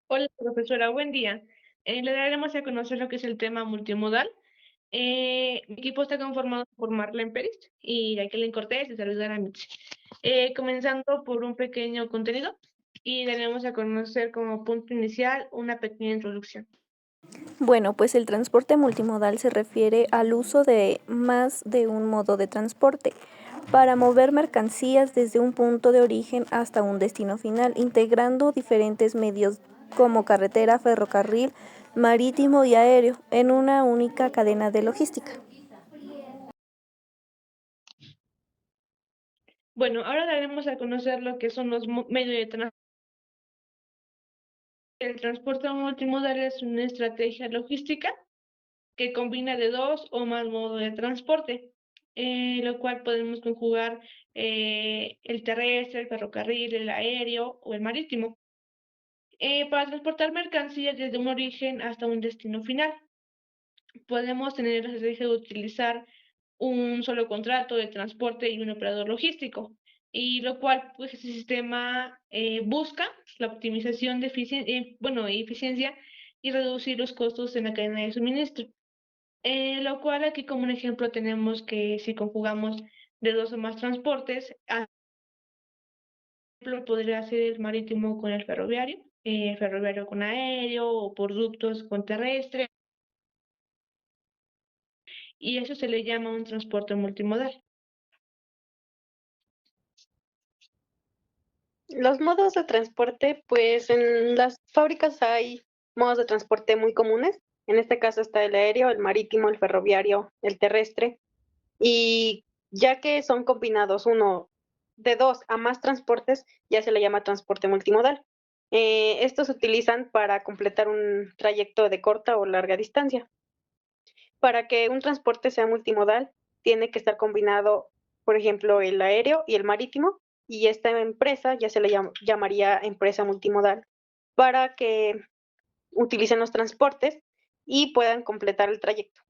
Hola, profesora, buen día. Le daremos a conocer lo que es el tema multimodal. Mi equipo está conformado por Marlene Pérez y Jacqueline Cortés y Saludar a Mitch. Comenzando por un pequeño contenido y daremos a conocer como punto inicial una pequeña introducción. Bueno, pues el transporte multimodal se refiere al uso de más de un modo de transporte para mover mercancías desde un punto de origen hasta un destino final, integrando diferentes medios como carretera, ferrocarril, marítimo y aéreo en una única cadena de logística. Bueno, ahora daremos a conocer lo que son los medios de transporte. El transporte multimodal es una estrategia logística que combina de dos o más modos de transporte, lo cual podemos conjugar el terrestre, el ferrocarril, el aéreo o el marítimo, para transportar mercancías desde un origen hasta un destino final. Podemos tener la estrategia de utilizar un solo contrato de transporte y un operador logístico, y lo cual pues este sistema busca la optimización de eficiencia y reducir los costos en la cadena de suministro. Lo cual aquí como un ejemplo tenemos que si conjugamos de dos o más transportes, ejemplo podría ser el marítimo con el ferroviario con aéreo o por ductos con terrestre, y eso se le llama un transporte multimodal. Los modos de transporte, pues en las fábricas hay modos de transporte muy comunes. En este caso está el aéreo, el marítimo, el ferroviario, el terrestre. Y ya que son combinados uno de dos a más transportes, ya se le llama transporte multimodal. Estos se utilizan para completar un trayecto de corta o larga distancia. Para que un transporte sea multimodal, tiene que estar combinado, por ejemplo, el aéreo y el marítimo, y esta empresa ya se le llamaría empresa multimodal, para que utilicen los transportes y puedan completar el trayecto.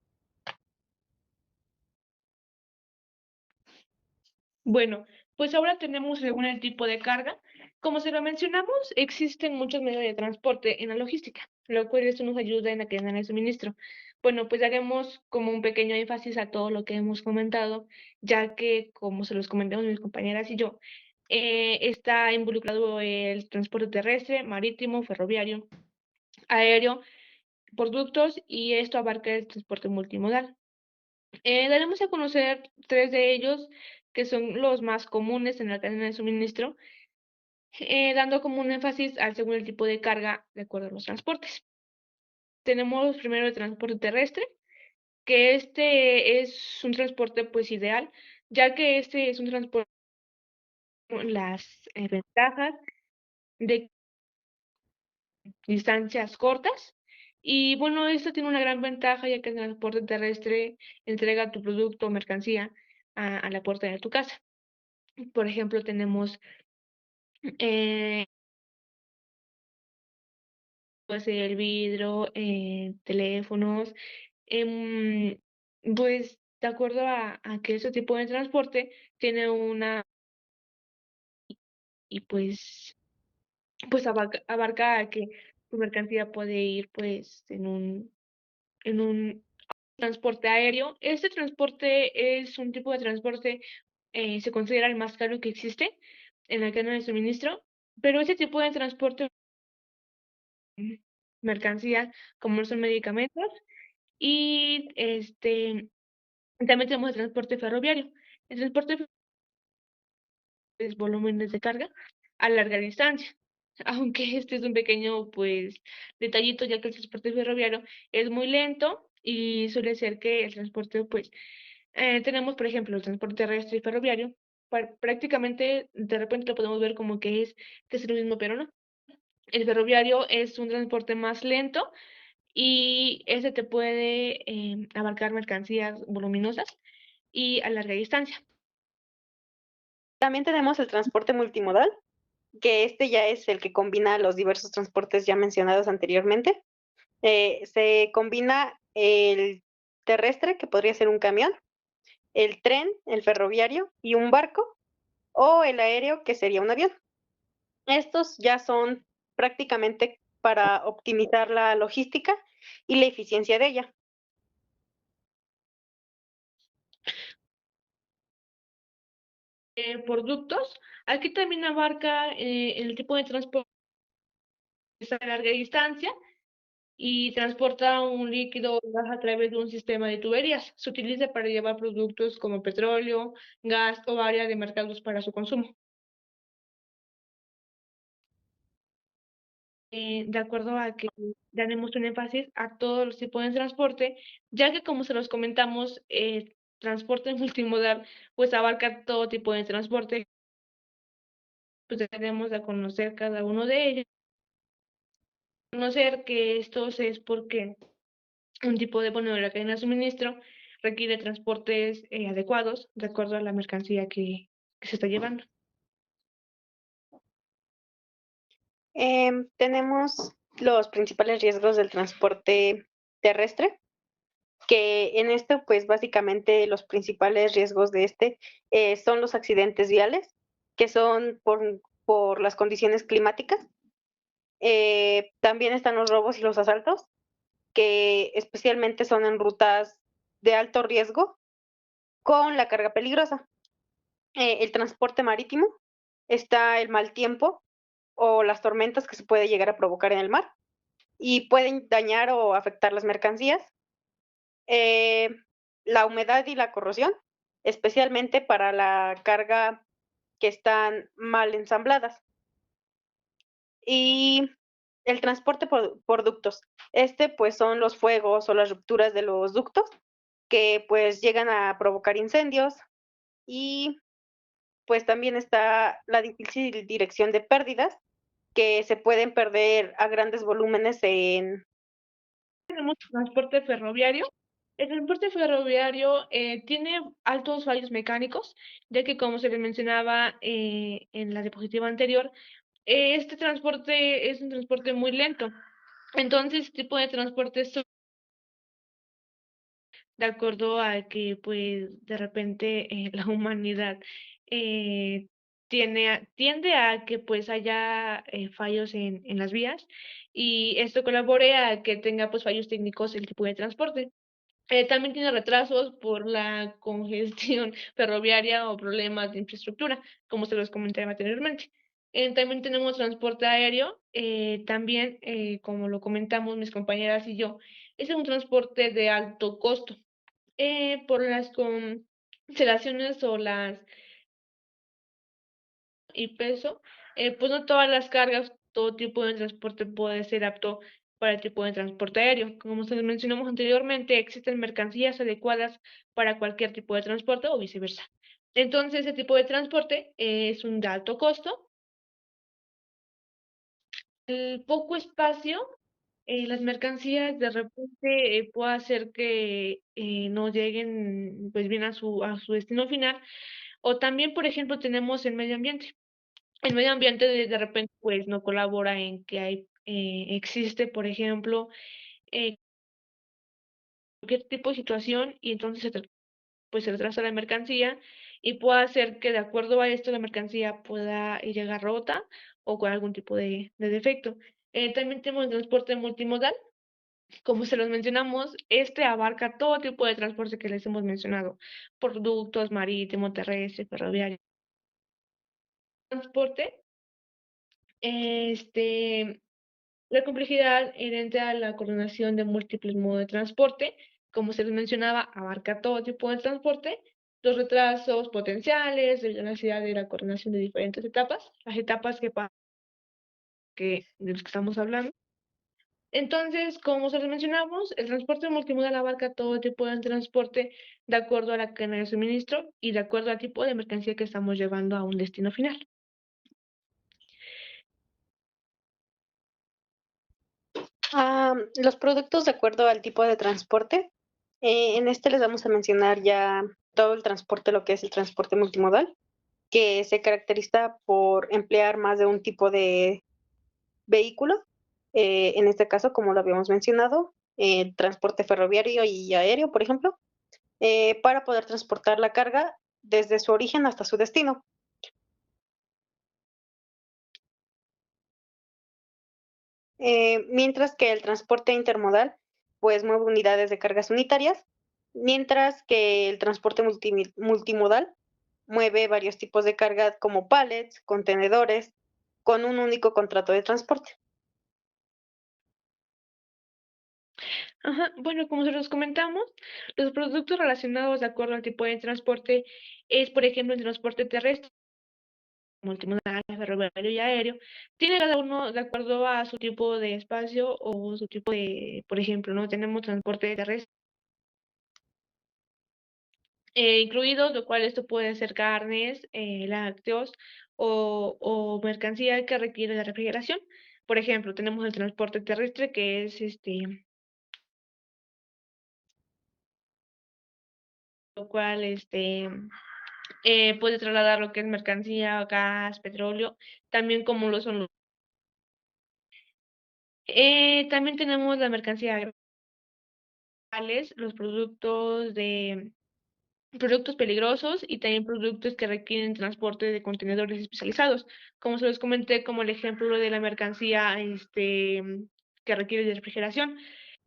Bueno, pues ahora tenemos según el tipo de carga. Como se lo mencionamos, existen muchos medios de transporte en la logística, lo cual esto nos ayuda en la cadena de suministro. Bueno, pues haremos como un pequeño énfasis a todo lo que hemos comentado, ya que, como se los comentamos mis compañeras y yo, está involucrado el transporte terrestre, marítimo, ferroviario, aéreo, por ductos, y esto abarca el transporte multimodal. Daremos a conocer tres de ellos que son los más comunes en la cadena de suministro, dando como un énfasis al según el tipo de carga de acuerdo a los transportes. Tenemos primero el transporte terrestre, que este es un transporte pues ideal, ya que este es un transporte con las ventajas de distancias cortas. Y bueno, esto tiene una gran ventaja ya que el transporte terrestre entrega tu producto o mercancía a la puerta de tu casa. Por ejemplo, tenemos eh, puede ser el vidrio, teléfonos, em, pues de acuerdo a que ese tipo de transporte tiene una, y pues abarca a que tu mercancía puede ir pues en un transporte aéreo. Este transporte es un tipo de transporte, se considera el más caro que existe en la cadena de suministro, pero ese tipo de transporte mercancía como son medicamentos y también tenemos el transporte ferroviario. El transporte es volúmenes de carga a larga distancia. Aunque este es un pequeño pues detallito ya que el transporte ferroviario es muy lento y suele ser que el transporte pues tenemos por ejemplo el transporte terrestre y ferroviario, prácticamente de repente lo podemos ver como que es lo mismo, pero no. El ferroviario es un transporte más lento y ese te puede abarcar mercancías voluminosas y a larga distancia. También tenemos el transporte multimodal, que este ya es el que combina los diversos transportes ya mencionados anteriormente. Se combina el terrestre, que podría ser un camión, el tren, el ferroviario y un barco, o el aéreo, que sería un avión. Estos ya son prácticamente para optimizar la logística y la eficiencia de ella. Productos. Aquí también abarca el tipo de transporte a larga distancia y transporta un líquido o gas a través de un sistema de tuberías. Se utiliza para llevar productos como petróleo, gas o área de mercados para su consumo. De acuerdo a que daremos un énfasis a todos los tipos de transporte, ya que como se los comentamos, transporte multimodal pues abarca todo tipo de transporte, pues tenemos a conocer cada uno de ellos. Conocer que estos es porque un tipo de, bueno, de la cadena de suministro requiere transportes adecuados de acuerdo a la mercancía que se está llevando. Tenemos los principales riesgos del transporte terrestre, que en esto, pues básicamente los principales riesgos de este son los accidentes viales, que son por las condiciones climáticas. También están los robos y los asaltos, que especialmente son en rutas de alto riesgo con la carga peligrosa. El transporte marítimo, está el mal tiempo o las tormentas que se puede llegar a provocar en el mar y pueden dañar o afectar las mercancías. Eh, la humedad y la corrosión, especialmente para la carga que están mal ensambladas. Y el transporte por ductos. Este, pues, son los fuegos o las rupturas de los ductos que, pues, llegan a provocar incendios y, pues, también está la difícil dirección de pérdidas, que se pueden perder a grandes volúmenes en. Tenemos transporte ferroviario. El transporte ferroviario tiene altos fallos mecánicos, ya que como se les mencionaba en la diapositiva anterior, este transporte es un transporte muy lento. Entonces, este tipo de transporte es de acuerdo a que, pues, de repente la humanidad eh, tiende a que, pues, haya fallos en las vías y esto colabore a que tenga, pues, fallos técnicos el tipo de transporte. También tiene retrasos por la congestión ferroviaria o problemas de infraestructura, como se los comenté anteriormente. También tenemos transporte aéreo, también, como lo comentamos mis compañeras y yo, es un transporte de alto costo por las constelaciones o las y peso, pues no todas las cargas, todo tipo de transporte puede ser apto para el tipo de transporte aéreo. Como se mencionamos anteriormente, existen mercancías adecuadas para cualquier tipo de transporte o viceversa. Entonces, ese tipo de transporte es un de alto costo. El poco espacio, las mercancías de repente puede hacer que no lleguen pues bien a su destino final. O también, por ejemplo, tenemos el medio ambiente. El medio ambiente de repente pues no colabora en que existe, por ejemplo, eh, cualquier tipo de situación y entonces pues se retrasa la mercancía y puede hacer que de acuerdo a esto la mercancía pueda llegar rota o con algún tipo de defecto. También tenemos el transporte multimodal. Como se los mencionamos, este abarca todo tipo de transporte que les hemos mencionado, productos, marítimo, terrestre, ferroviario. Transporte, este, la complejidad inherente a la coordinación de múltiples modos de transporte, como se les mencionaba, abarca todo tipo de transporte, los retrasos potenciales, la necesidad de la coordinación de diferentes etapas, las etapas de las que estamos hablando. Entonces, como se les mencionamos, el transporte multimodal abarca todo tipo de transporte de acuerdo a la cadena de suministro y de acuerdo al tipo de mercancía que estamos llevando a un destino final. Los productos de acuerdo al tipo de transporte. En este les vamos a mencionar ya todo el transporte, lo que es el transporte multimodal, que se caracteriza por emplear más de un tipo de vehículo. En este caso, como lo habíamos mencionado, transporte ferroviario y aéreo, por ejemplo, para poder transportar la carga desde su origen hasta su destino. mientras que el transporte intermodal pues mueve unidades de cargas unitarias, mientras que el transporte multimodal mueve varios tipos de carga como pallets, contenedores, con un único contrato de transporte. Ajá, bueno, como se los comentamos, los productos relacionados de acuerdo al tipo de transporte es, por ejemplo, el transporte terrestre, multimodal, ferroviario y aéreo. Tiene cada uno de acuerdo a su tipo de espacio o su tipo de, por ejemplo, ¿no? Tenemos transporte terrestre incluidos, lo cual esto puede ser carnes, lácteos o mercancía que requiere de refrigeración. Por ejemplo, tenemos el transporte terrestre que es lo cual puede trasladar lo que es mercancía, gas, petróleo, también como lo son los. También tenemos la mercancía agrales, los productos peligrosos y también productos que requieren transporte de contenedores especializados. Como se los comenté, como el ejemplo de la mercancía que requiere de refrigeración.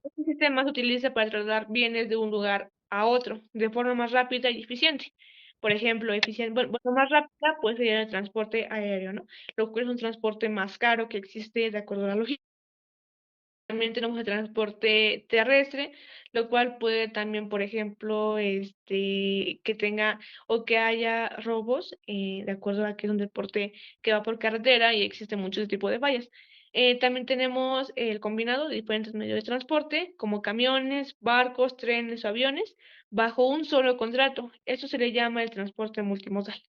Este sistema se utiliza para trasladar bienes de un lugar a otro de forma más rápida y eficiente. Por ejemplo, bueno, más rápida puede ser el transporte aéreo, ¿no? Lo cual es un transporte más caro que existe de acuerdo a la logística. También tenemos el transporte terrestre, lo cual puede también, por ejemplo, que tenga o que haya robos, de acuerdo a que es un deporte que va por carretera y existen muchos tipos de fallas. También tenemos el combinado de diferentes medios de transporte, como camiones, barcos, trenes o aviones, bajo un solo contrato. Eso se le llama el transporte multimodal.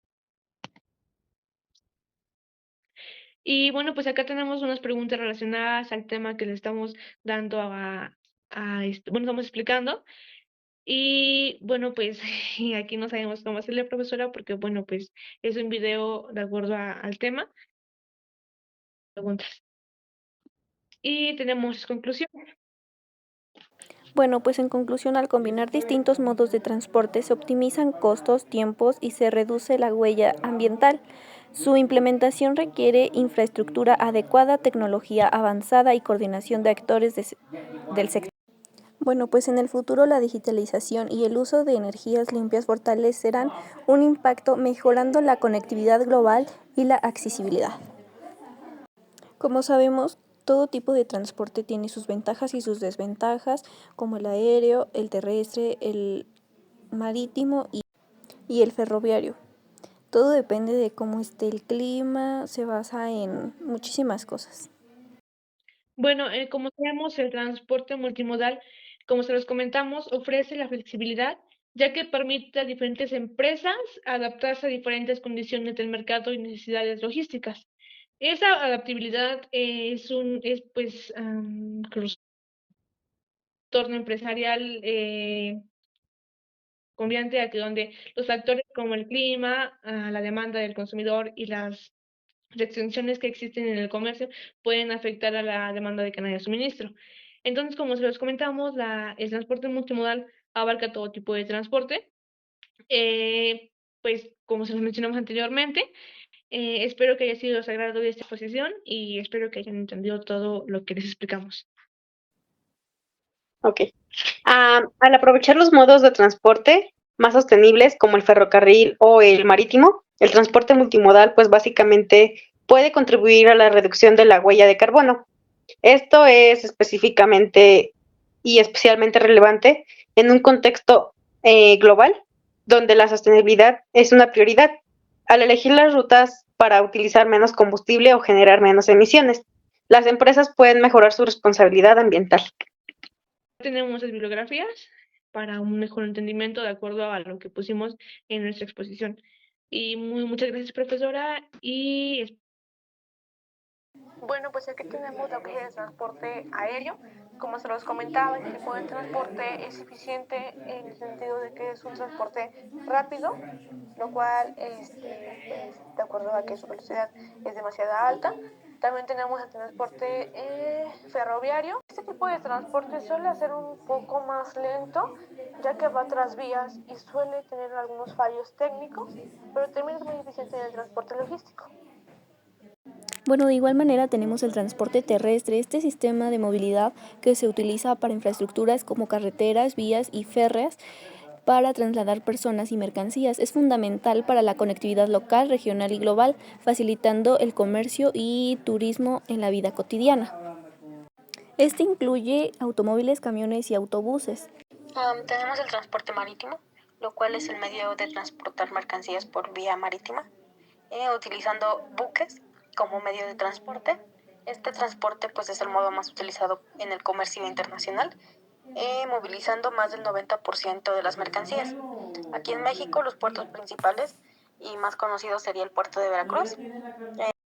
Y bueno, pues acá tenemos unas preguntas relacionadas al tema que le estamos dando bueno, estamos explicando. Y bueno, pues y aquí no sabemos cómo hacerle, profesora, porque bueno, pues es un video de acuerdo al tema, preguntas. Y tenemos conclusión. Bueno, pues en conclusión, al combinar distintos modos de transporte se optimizan costos, tiempos y se reduce la huella ambiental. Su implementación requiere infraestructura adecuada, tecnología avanzada y coordinación de actores del sector. Bueno, pues en el futuro la digitalización y el uso de energías limpias fortalecerán un impacto mejorando la conectividad global y la accesibilidad. Como sabemos, todo tipo de transporte tiene sus ventajas y sus desventajas, como el aéreo, el terrestre, el marítimo y el ferroviario. Todo depende de cómo esté el clima, se basa en muchísimas cosas. Bueno, como sabemos, el transporte multimodal, como se los comentamos, ofrece la flexibilidad, ya que permite a diferentes empresas adaptarse a diferentes condiciones del mercado y necesidades logísticas. Esa adaptabilidad es pues entorno empresarial convierte a que donde los factores como el clima, la demanda del consumidor y las restricciones que existen en el comercio pueden afectar a la demanda de cadena de suministro. Entonces, como se los comentamos, el transporte multimodal abarca todo tipo de transporte. Pues, como se los mencionamos anteriormente, espero que haya sido de su agrado esta exposición y espero que hayan entendido todo lo que les explicamos. Ok. Al aprovechar los modos de transporte más sostenibles como el ferrocarril o el marítimo, el transporte multimodal pues básicamente puede contribuir a la reducción de la huella de carbono. Esto es específicamente y especialmente relevante en un contexto global donde la sostenibilidad es una prioridad. Al elegir las rutas para utilizar menos combustible o generar menos emisiones, las empresas pueden mejorar su responsabilidad ambiental. Tenemos las bibliografías para un mejor entendimiento de acuerdo a lo que pusimos en nuestra exposición. Y muchas gracias, profesora, y bueno, pues aquí tenemos lo que es el transporte aéreo. Como se los comentaba, este tipo de transporte es eficiente en el sentido de que es un transporte rápido, lo cual, pues, de acuerdo a que su velocidad es demasiado alta. También tenemos el transporte ferroviario. Este tipo de transporte suele ser un poco más lento, ya que va tras vías y suele tener algunos fallos técnicos, pero también es muy eficiente en el transporte logístico. Bueno, de igual manera tenemos el transporte terrestre, este sistema de movilidad que se utiliza para infraestructuras como carreteras, vías y férreas para trasladar personas y mercancías. Es fundamental para la conectividad local, regional y global, facilitando el comercio y turismo en la vida cotidiana. Este incluye automóviles, camiones y autobuses. Tenemos el transporte marítimo, lo cual es el medio de transportar mercancías por vía marítima, utilizando buques como medio de transporte. Este transporte pues es el modo más utilizado en el comercio internacional, movilizando más del 90% de las mercancías. Aquí en México los puertos principales y más conocidos sería el puerto de Veracruz,